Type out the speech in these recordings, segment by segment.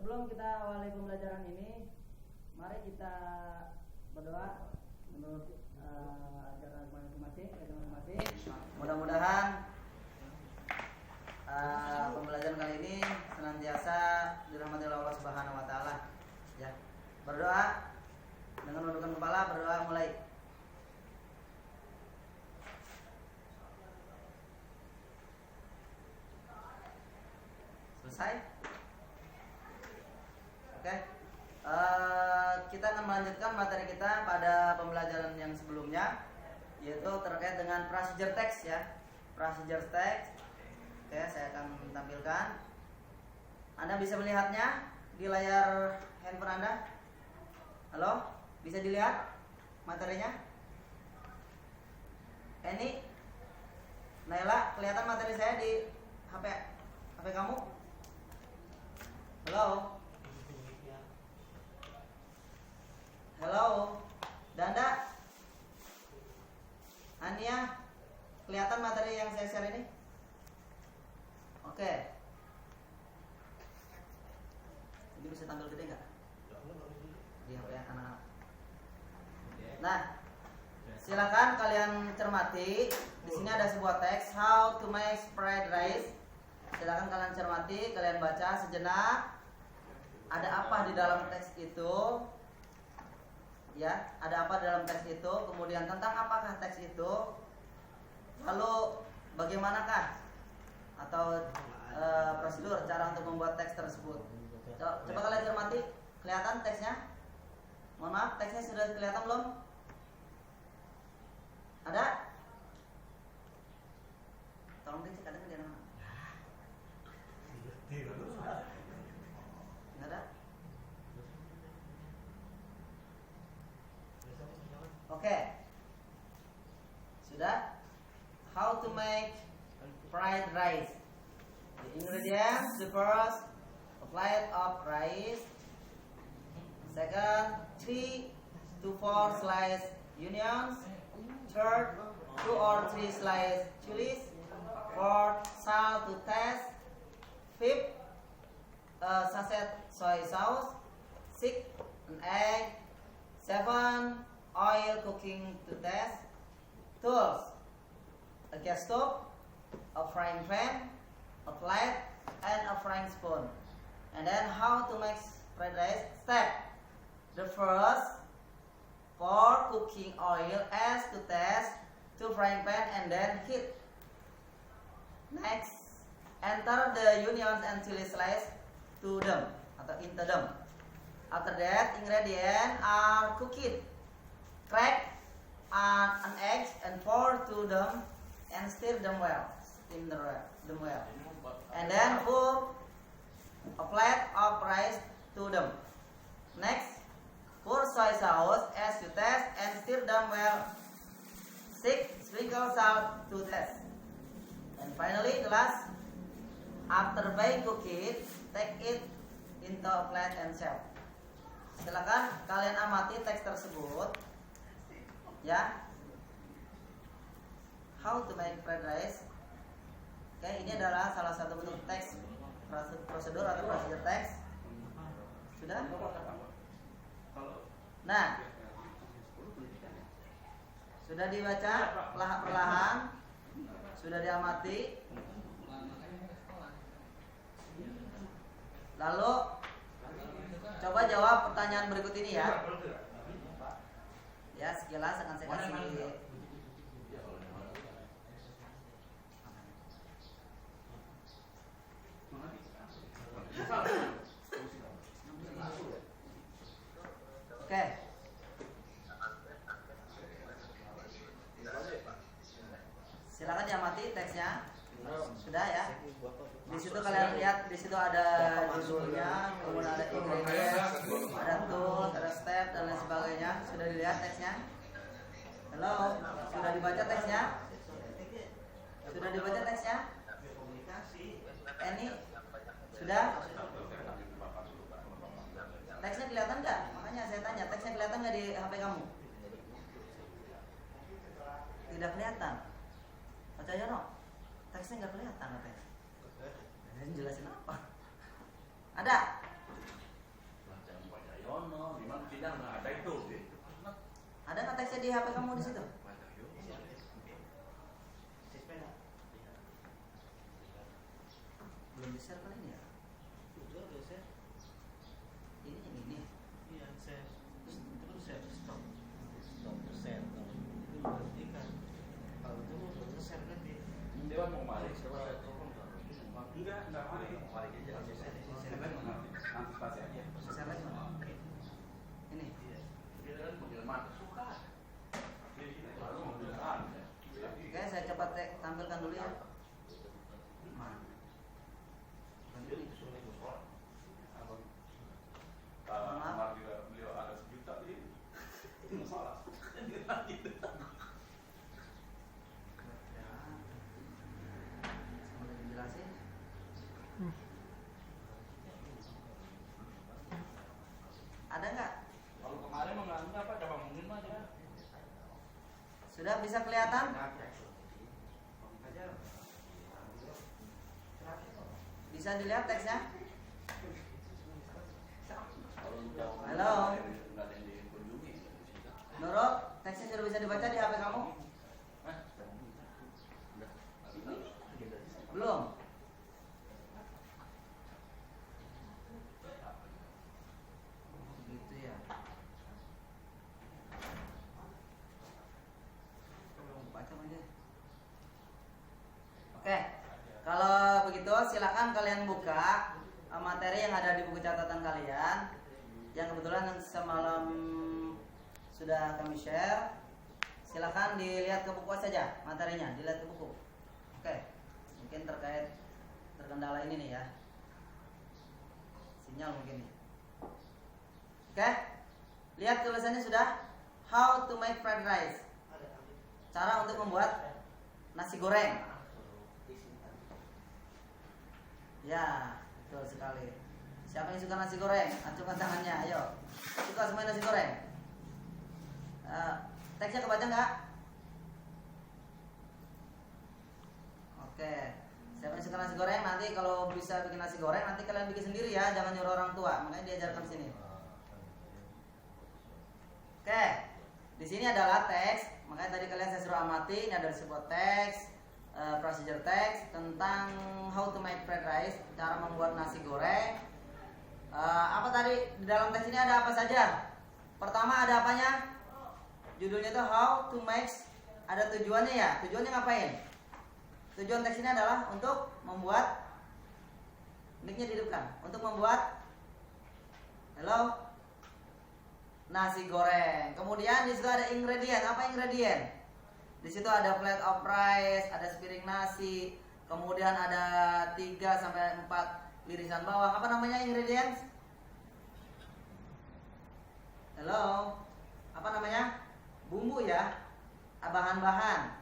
Sebelum kita awali pembelajaran ini, mari kita berdoa menurut ajaran masing-masing. Mudah-mudahan pembelajaran kali ini senantiasa dirahmati Allah Subhanahu wa taala. Ya. Berdoa dengan menundukkan kepala, berdoa mulai. Selesai? Oke. Kita akan melanjutkan materi kita pada pembelajaran yang sebelumnya, yaitu terkait dengan procedure text ya. Procedure text. Oke, saya akan tampilkan. Anda bisa melihatnya di layar handphone Anda. Halo? Bisa dilihat materinya? Ini Naila, kelihatan materi saya di HP kamu? Halo? Halo? Danda? Ania? Kelihatan materi yang saya share ini? Oke. Ini bisa tampil gede nggak? Di HP anak-anak. Nah, silakan kalian cermati. Di sini ada sebuah teks, how to make fried rice. Silakan kalian cermati, kalian baca sejenak. Ada apa di dalam teks itu? Ya, ada apa dalam teks itu? Kemudian tentang apakah teks itu? Lalu bagaimanakah atau prosedur cara untuk membuat teks tersebut? Coba kalian cermati, kelihatan teksnya? Mohon maaf, teksnya sudah kelihatan belum? Ada? Tolong dicek, ada di mana? Nggak ada? Oke. Sudah? How to make fried rice. The ingredients: the first, a plate of rice. Second, 3 to 4 sliced onions. Third, 2 or 3 sliced chilies. Fourth, salt to taste. Fifth, a sachet soy sauce. Six, an egg. Seven, oil cooking to taste. Tools: a gas stove, a frying pan, a plate, and a frying spoon. And then how to make fried rice. Step: the first, pour cooking oil as to taste to frying pan and then heat. Next, enter the onions and chili slice to them atau into them. After that, ingredients are cooked. Crack an egg and pour to them and stir them well. Steam them well. And then pour a plate of rice to them. Next, pour soy sauce as you taste and stir them well. 6. Sprinkle salt to taste. And finally, the last, after being cooked, take it into a plate and serve. Silakan kalian amati teks tersebut. Ya. How to make fried rice. Oke, ini adalah salah satu bentuk teks prosedur atau procedure teks. Sudah? Nah, sudah dibaca perlahan-lahan, sudah diamati. Lalu coba jawab pertanyaan berikut ini ya. Ya, sekilas akan saya kasih. Oke. Silakan diamati teksnya. Sudah ya. Di situ kalian lihat, di situ ada judulnya, kemudian ada ingredients, ada tools, ada step dan lain sebagainya. Sudah dilihat teksnya? Halo, sudah dibaca teksnya? Sudah dibaca teksnya? Ini sudah? Teksnya kelihatan nggak? Makanya saya tanya, teksnya kelihatan nggak di HP kamu? Tidak kelihatan. Baca aja no. Teksnya nggak kelihatan katanya. Jelasin apa? Ada? Ada nggak teksnya di HP kamu di situ? Belum di share kali ini ya? Ini yang ini. Iya, share. Terus share stop. Stop share. Itu berarti kan kalau itu mau share berarti. Dewan mau balik, coba saya telepon kalau enggak balik. Balik aja langsung saya antisipasi aja. Share lagi mana? Ini. iya. Dia kan mobil mati suka. Baru mobil ada. Oke, saya coba tampilkan dulu ya. Mana? Dia disuruh musola. Maaf. Kemarin juga beliau ada 1 juta jadi itu musola. Sambil dijelasin. Ada nggak? Kalau kemarin menganggap apa coba mungkin mah dia. Sudah bisa kelihatan? Bisa dilihat teksnya? Halo. Nurul, teksnya sudah bisa dibaca di HP kamu? Belum? Gitu ya. Baca aja. Oke, kalau begitu silakan kalian buka materi yang ada di buku catatan kalian, yang kebetulan semalam sudah kami share. Silakan dilihat ke buku saja materinya, dilihat ke buku. Oke, mungkin terkendala ini nih ya, sinyal mungkin nih. Oke, lihat tulisannya sudah. How to make fried rice. Cara untuk membuat nasi goreng. Ya, betul sekali. Siapa yang suka nasi goreng? Acungkan tangannya, ayo. Suka semua nasi goreng? Teksnya kebaca nggak? Oke. Siapa yang suka nasi goreng? Nanti kalau bisa bikin nasi goreng, nanti kalian bikin sendiri ya. Jangan nyuruh orang tua. Makanya diajarkan sini. Oke. Di sini adalah teks. Makanya tadi kalian saya suruh amati. Ini ada sebuah teks, procedure text tentang how to make fried rice, cara membuat nasi goreng. Apa tadi di dalam teks ini ada apa saja? Pertama ada apanya? Judulnya itu how to make. Ada tujuannya ya. Tujuannya ngapain? Tujuan teks ini adalah untuk membuat, mic-nya dihidupkan, untuk membuat nasi goreng. Kemudian di situ ada ingredient. Apa ingredient? Di situ ada plate of rice, ada sepiring nasi, kemudian ada 3 sampai 4 irisan bawang. Apa namanya ingredients? Apa namanya? Bumbu ya. Bahan-bahan.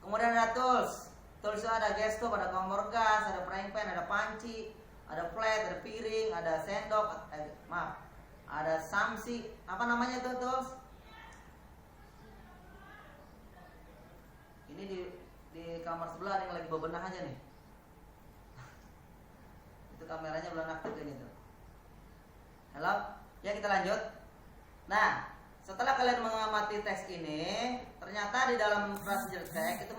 Kemudian ada tools. Tools itu ada gas stove, ada kompor gas, ada frying pan, ada panci, ada plate, ada piring, ada sendok, ada samsi. Apa namanya itu tools? Ini di kamar sebelah ada yang lagi bebenah aja nih. Itu kameranya belum aktif ini tuh. Halo, ya kita lanjut. Nah, setelah kalian mengamati teks ini, ternyata di dalam procedure text itu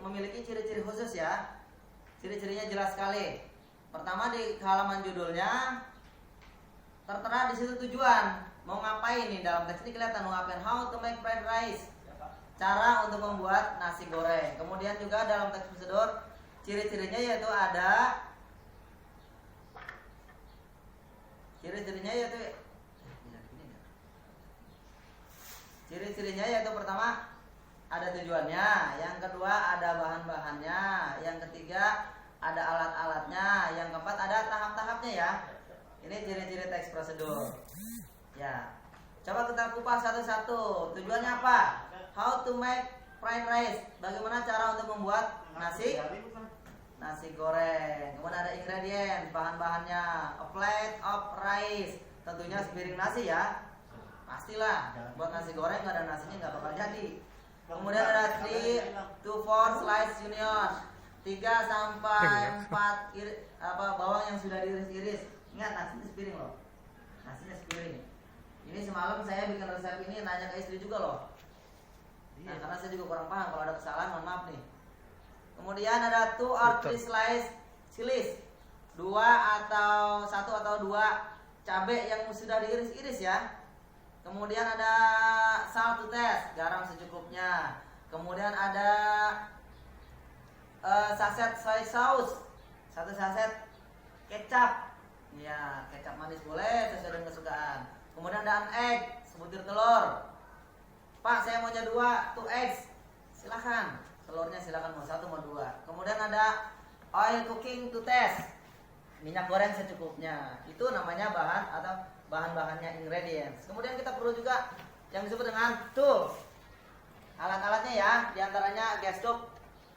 memiliki ciri-ciri khusus ya. Ciri-cirinya jelas sekali. Pertama di halaman judulnya tertera di situ tujuan. Mau ngapain nih dalam teks ini kelihatan mau ngapain. How to make fried rice. Cara untuk membuat nasi goreng. Kemudian juga dalam teks prosedur ciri-cirinya yaitu ada Ciri-cirinya yaitu pertama ada tujuannya, yang kedua ada bahan-bahannya, yang ketiga ada alat-alatnya, yang keempat ada tahap-tahapnya ya. Ini ciri-ciri teks prosedur. Ya. Coba kita kupas satu-satu. Tujuannya apa? How to make fried rice. Bagaimana cara untuk membuat nasi goreng. Kemudian ada ingredient, bahan-bahannya, a plate of rice. Tentunya sepiring nasi ya. Pastilah buat nasi goreng nggak ada nasinya nggak bakal jadi. Kemudian ada 3 to 4 slice onion, 3 sampai 4 bawang yang sudah diiris-iris. Ingat nasinya sepiring loh. Nasinya sepiring. Ini semalam saya bikin resep ini nanya ke istri juga loh. Nah, karena saya juga kurang paham, kalau ada kesalahan mohon maaf nih. Kemudian ada 2 or 3 slice chilies. 1 atau 2 cabai yang sudah diiris-iris ya. Kemudian ada salt to taste, garam secukupnya. Kemudian ada saset soy sauce, 1 saset kecap. Ya, kecap manis boleh sesuai dengan kesukaan. Kemudian ada an egg, sebutir telur. Pak, saya maunya 2 eggs. Silakan. Telurnya silakan mau 1 mau 2. Kemudian ada oil cooking to taste. Minyak goreng secukupnya. Itu namanya bahan atau bahan-bahannya, ingredients. Kemudian kita perlu juga yang disebut dengan tools. Alat-alatnya ya, diantaranya gas stove,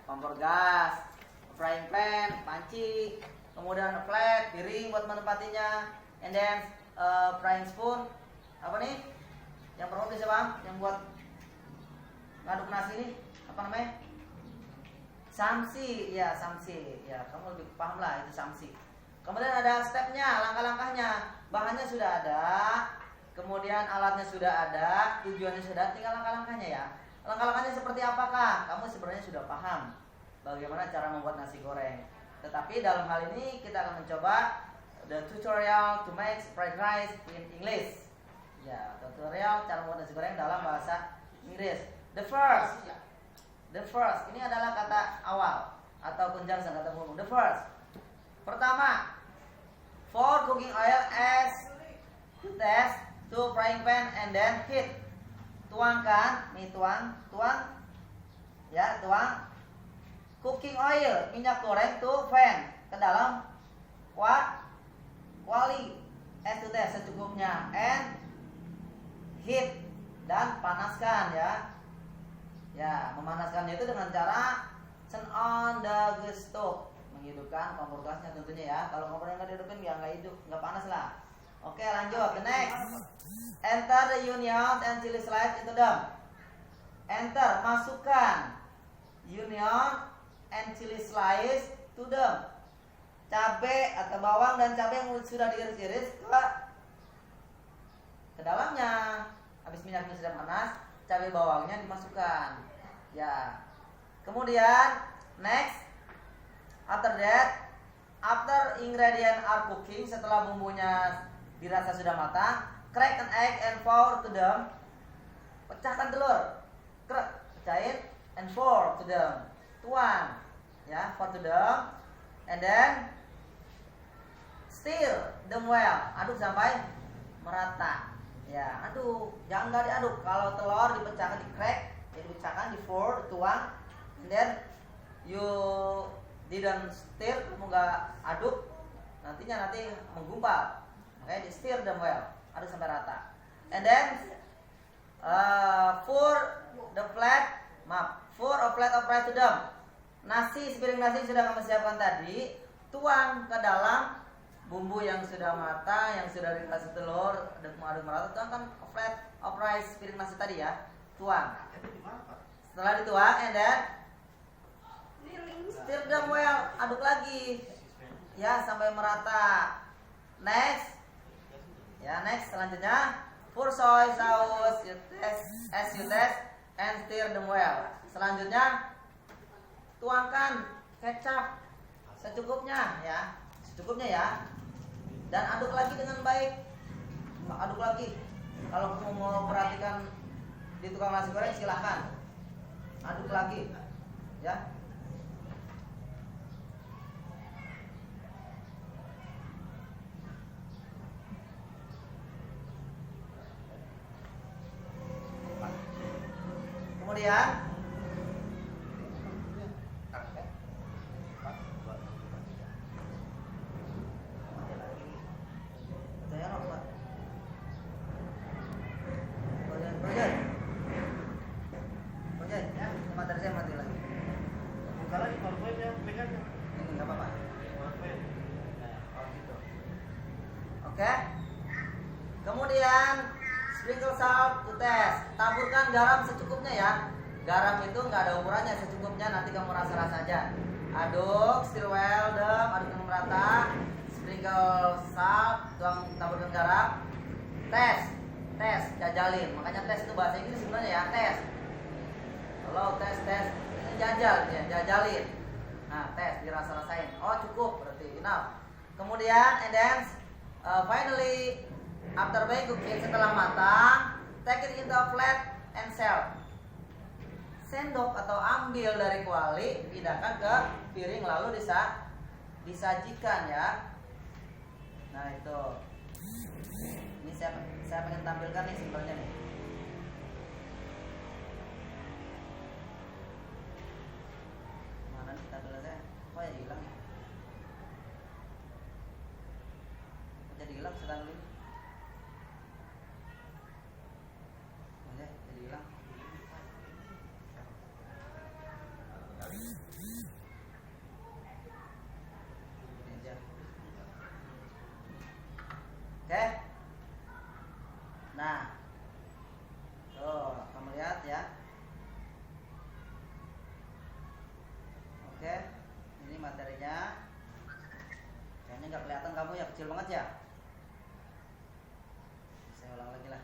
kompor gas, frying pan, panci, kemudian flat, piring buat menempatinya, and then frying spoon. Apa nih? Yang perlu siapa? Yang buat ngaduk nasi ini apa namanya? Samsi, ya samsi. Ya, kamu lebih paham lah itu samsi. Kemudian ada stepnya, langkah-langkahnya. Bahannya sudah ada, kemudian alatnya sudah ada, tujuannya sudah, tinggal langkah-langkahnya ya. Langkah-langkahnya seperti apakah? Kamu sebenarnya sudah paham bagaimana cara membuat nasi goreng. Tetapi dalam hal ini kita akan mencoba the tutorial to make fried rice in English. Ya, tutorial cara membuat nasi goreng dalam bahasa Inggris. The first, ini adalah kata awal atau conjunction, kata penghubung. The first. Pertama, for cooking oil as to test to frying pan and then heat. Tuangkan, nih tuang cooking oil, minyak goreng to pan, ke dalam kuali as to test secukupnya, and heat, dan panaskan ya. Ya, memanaskannya itu dengan cara turn on the gas stove, menghidupkan kompor gasnya tentunya ya. Kalau kompornya nggak dihidupin ya nggak hidup, nggak panas lah. Oke, lanjut. The next, enter the onions and chili slice into them. Enter, masukkan onion and chili slice to them. Cabai atau bawang dan cabai yang sudah diiris-iris ke dalamnya. Habis minyaknya sudah panas, cabai bawangnya dimasukkan. Ya. Kemudian next, after ingredient are cooking, setelah bumbunya dirasa sudah matang, crack an egg and pour to them. Pecahkan telur, pecahin, and pour to them. Tuang, ya, pour to them, and then stir them well. Aduk sampai merata. Ya, aduk, jangan nggak diaduk. Kalau telur dipecahkan, di crack, ya dipecahkan, di pour, dituang, and then you didn't stir, kamu nggak aduk, nanti menggumpal. Makanya di stir them well, aduk sampai rata. And then pour a plate of rice to them. Sepiring nasi sudah kamu siapkan tadi, tuang ke dalam bumbu yang sudah matang, yang sudah dikasih telur, aduk merata, tuangkan a plate of rice, piring nasi tadi ya, tuang. Setelah dituang, and then stir them well, aduk lagi, ya sampai merata. Next, selanjutnya pour soy sauce as you test and stir them well. Selanjutnya tuangkan kecap secukupnya ya, dan aduk lagi dengan baik. Aduk lagi. Kalau kamu mau perhatikan di tukang nasi goreng silahkan aduk lagi, ya. Kemudian sprinkle salt to taste. Taburkan garam secukupnya ya. Garam itu nggak ada ukurannya, secukupnya, nanti kamu rasa-rasa aja. Aduk, stir well them, aduk dengan merata. Sprinkle salt, taburkan garam. Test tes, jajalin. Makanya tes itu bahasa Inggris sebenarnya ya, tes. Kalau tes, ini jajal ya, jajalin. Nah, tes dirasa-rasain. Oh, cukup berarti enough. Kemudian and then finally after being cooked, setelah matang, take it into a plate and serve. Sendok atau ambil dari kuali, pindahkan ke piring lalu disajikan ya. Nah, itu. Ini saya pengen tampilkan nih simpelnya nih. Mana nih tampilannya? Oh ya hilang ya. Jadi hilang sedang dulu. Oh ya, jadi hilang. Ini aja. Oke. Nah, tuh kamu lihat ya. Oke, ini materinya. Kayaknya nggak kelihatan kamu ya, kecil banget ya. Saya ulang lagi lah.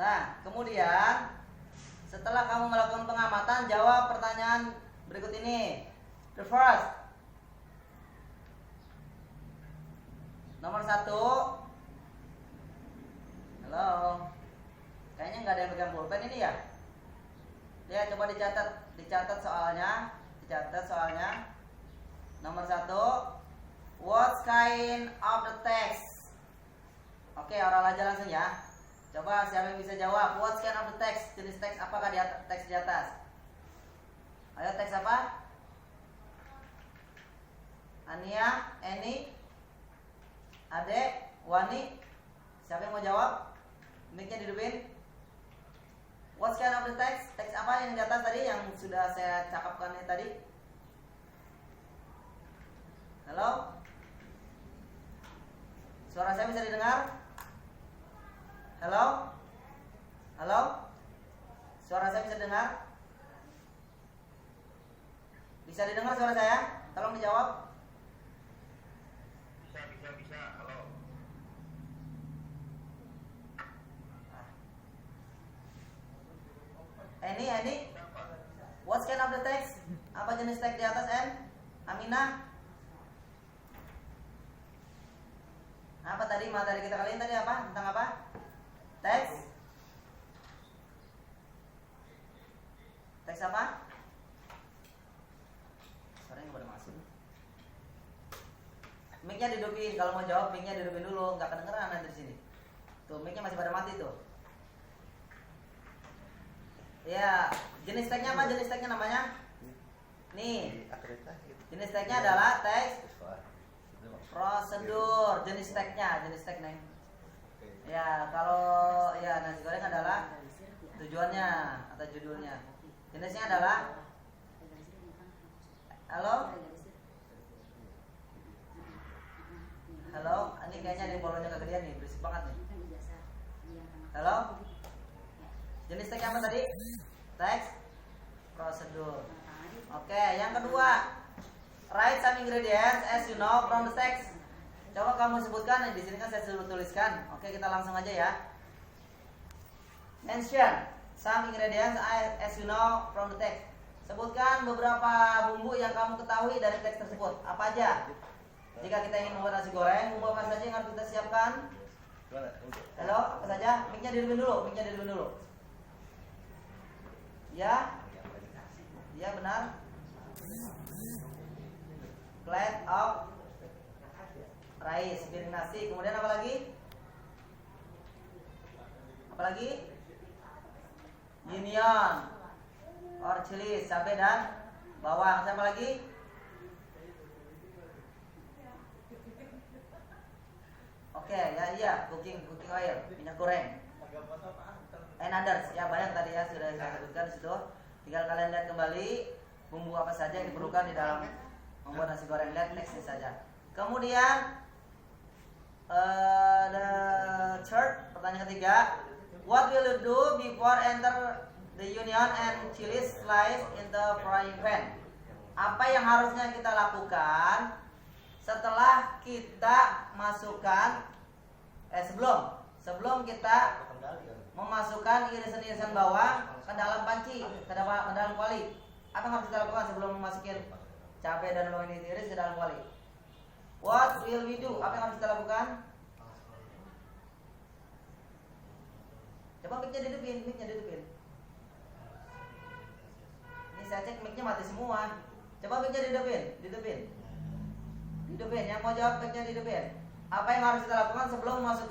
Nah, kemudian setelah kamu melakukan pengamatan, jawab pertanyaan berikut ini. The first. Nomor 1. Halo. Kayaknya nggak ada yang pegang pulpen ini ya. Ya, coba dicatat soalnya. Nomor 1. What kind of the text? Oke, oral aja langsung ya. Coba siapa yang bisa jawab? What kind of the text? Jenis teks apakah di atas, teks di atas? Ayo, teks apa? Ania, Eni, Ade, Wani, siapa yang mau jawab? Mic-nya dihidupin. What kind of the text? Teks apa yang di atas tadi yang sudah saya cakapkan tadi? Halo? Suara saya bisa didengar? Halo? Halo? Suara saya bisa dengar? Bisa didengar suara saya? Tolong dijawab. Bisa, halo. Eni, what kind of the text? Apa jenis teks di atas, En? Aminah? Apa tadi materi kita kali ini tadi apa? Tentang apa? Teks? Teks apa? Suaranya nggak pada masuk. Mic-nya dihidupin. Kalau mau jawab, mic-nya dihidupin dulu. Nggak kedengeran nanti di sini. Tuh, mic-nya masih pada mati tuh. Ya, jenis tagnya apa? Jenis tagnya namanya? Nih. Jenis tagnya adalah teks prosedur. Jenis tagnya, nih. Ya, kalau ya nasi goreng adalah tujuannya atau judulnya. Jenisnya adalah halo? Halo, ini kayaknya di bolonya kegedean nih, berisik banget nih. Halo? Jenis teks apa tadi? Teks prosedur. Oke, yang kedua, write some ingredients as you know from the text. Coba kamu sebutkan, di sini kan saya suruh tuliskan. Oke, kita langsung aja ya. Mention some ingredients as you know from the text. Sebutkan beberapa bumbu yang kamu ketahui dari teks tersebut. Apa aja? Jika kita ingin membuat nasi goreng, bumbu apa saja yang harus kita siapkan? Halo, apa saja? Mic-nya dihidupin dulu. Ya, ya benar. Plate of rice, piring nasi. Kemudian apa lagi? Onion or chili, cabai dan bawang. Siapa lagi? Oke, ya iya, cooking oil, minyak goreng. And others, ya banyak tadi ya sudah saya sebutkan di situ. Tinggal kalian lihat kembali bumbu apa saja yang diperlukan di dalam membuat nasi goreng. Lihat teksnya saja. Kemudian the third, pertanyaan ketiga, what will you do before enter the onion and chili slice in the frying pan? Apa yang harusnya kita lakukan setelah kita masukkan sebelum kita memasukkan irisan-irisan bawang ke dalam panci, ke dalam kuali. Apa yang harus kita lakukan sebelum memasukin cabai dan bawang ini diiris ke dalam kuali? What will we do? Apa yang harus kita lakukan? Coba mic-nya dihidupin. Ini saya cek mic-nya mati semua. Coba mic-nya dihidupin. Yang mau jawab mic-nya dihidupin. Apa yang harus kita lakukan sebelum memasukkan